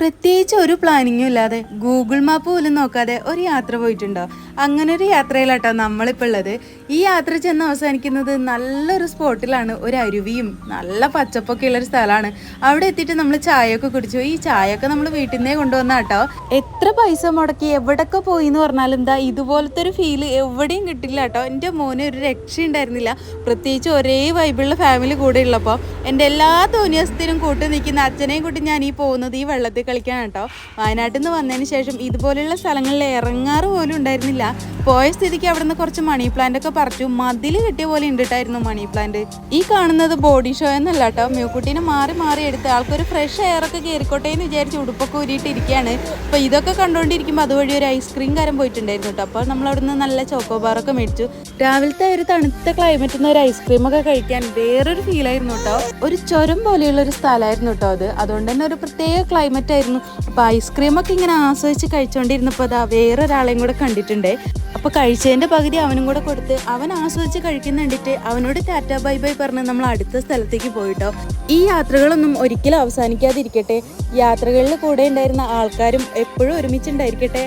പ്രത്യേകിച്ച് ഒരു പ്ലാനിങ്ങും ഇല്ലാതെ ഗൂഗിൾ മാപ്പ് പോലും നോക്കാതെ ഒരു യാത്ര പോയിട്ടുണ്ടോ? അങ്ങനെ ഒരു യാത്രയിലാട്ടോ നമ്മളിപ്പോൾ ഉള്ളത്. ഈ യാത്ര ചെന്ന് അവസാനിക്കുന്നത് നല്ലൊരു സ്പോട്ടിലാണ്. ഒരു അരുവിയും നല്ല പച്ചപ്പൊക്കെ ഉള്ളൊരു സ്ഥലമാണ്. അവിടെ എത്തിയിട്ട് നമ്മൾ ചായയൊക്കെ കുടിച്ചു. ഈ ചായയൊക്കെ നമ്മൾ വീട്ടിൽ നിന്നേ കൊണ്ടുവന്ന കേട്ടോ. എത്ര പൈസ മുടക്കി എവിടെയൊക്കെ പോയി എന്ന് പറഞ്ഞാലും എന്താ ഇതുപോലത്തെ ഒരു ഫീല് എവിടെയും കിട്ടില്ല കേട്ടോ. എൻ്റെ മോന് ഒരു രക്ഷ ഉണ്ടായിരുന്നില്ല. പ്രത്യേകിച്ച് ഒരേ വൈബിളുള്ള ഫാമിലി കൂടെ ഉള്ളപ്പോൾ എൻ്റെ എല്ലാ തോന്നിയസ്ഥിരം കൂട്ടി നിൽക്കുന്ന അച്ഛനെയും കൂട്ടി ഞാൻ ഈ പോകുന്നത് ഈ വെള്ളത്തിൽ കളിക്കാൻ കേട്ടോ. വയനാട്ടിൽ നിന്ന് വന്നതിന് ശേഷം ഇതുപോലെയുള്ള സ്ഥലങ്ങളിൽ ഇറങ്ങാറ് പോലും ഉണ്ടായിരുന്നില്ല. പോയ സ്ഥിതിക്ക് അവിടെ നിന്ന് കുറച്ച് മണി പ്ലാന്റ് ഒക്കെ പറിച്ചു. മതിൽ കിട്ടിയ പോലെ ഉണ്ടിട്ടായിരുന്നു മണി പ്ലാന്റ്. ഈ കാണുന്നത് ബോഡി ഷോ എന്നല്ല കേട്ടോ, മ്യൂക്കുട്ടീനെ മാറി മാറി എടുത്ത് ആൾക്കൊരു ഫ്രഷ് എയർ ഒക്കെ കയറിക്കോട്ടെ എന്ന് വിചാരിച്ച് ഉടുപ്പൊക്കെ ഊരിയിട്ടിരിക്കുകയാണ്. അപ്പോൾ ഇതൊക്കെ കണ്ടുകൊണ്ടിരിക്കുമ്പോൾ അതുവഴി ഒരു ഐസ്ക്രീം കാരൻ പോയിട്ടുണ്ടായിരുന്നു കേട്ടോ. അപ്പോൾ നമ്മൾ അവിടെ നിന്ന് നല്ല ചോക്കോബാറൊക്കെ മേടിച്ചു. രാവിലത്തെ ഒരു തണുത്ത ക്ലൈമറ്റിൽ നിന്ന് ഒരു ഐസ്ക്രീം ഒക്കെ കഴിക്കാൻ വേറൊരു ഫീലായിരുന്നു കേട്ടോ. ഒരു ചുരം പോലെയുള്ള ഒരു സ്ഥലമായിരുന്നു കേട്ടോ അത്. അതുകൊണ്ട് തന്നെ ഒരു പ്രത്യേക ക്ലൈമറ്റ് ആയിരുന്നു. അപ്പോൾ ഐസ്ക്രീമൊക്കെ ഇങ്ങനെ ആസ്വദിച്ച് കഴിച്ചുകൊണ്ടിരുന്നപ്പോൾ അതാ വേറൊരാളെയും കൂടെ കണ്ടിട്ടുണ്ട്. അപ്പോൾ കഴിച്ചതിൻ്റെ പകുതി അവനും കൂടെ കൊടുത്ത് അവൻ ആസ്വദിച്ച് കഴിക്കുന്ന കണ്ടിട്ട് അവനോട് ടാറ്റ ബൈ ബൈ പറഞ്ഞ് നമ്മൾ അടുത്ത സ്ഥലത്തേക്ക് പോയിട്ടോ. ഈ യാത്രകളൊന്നും ഒരിക്കലും അവസാനിക്കാതിരിക്കട്ടെ. യാത്രകളിൽ കൂടെ ഉണ്ടായിരുന്ന ആൾക്കാരും എപ്പോഴും ഒരുമിച്ചുണ്ടായിരിക്കട്ടെ.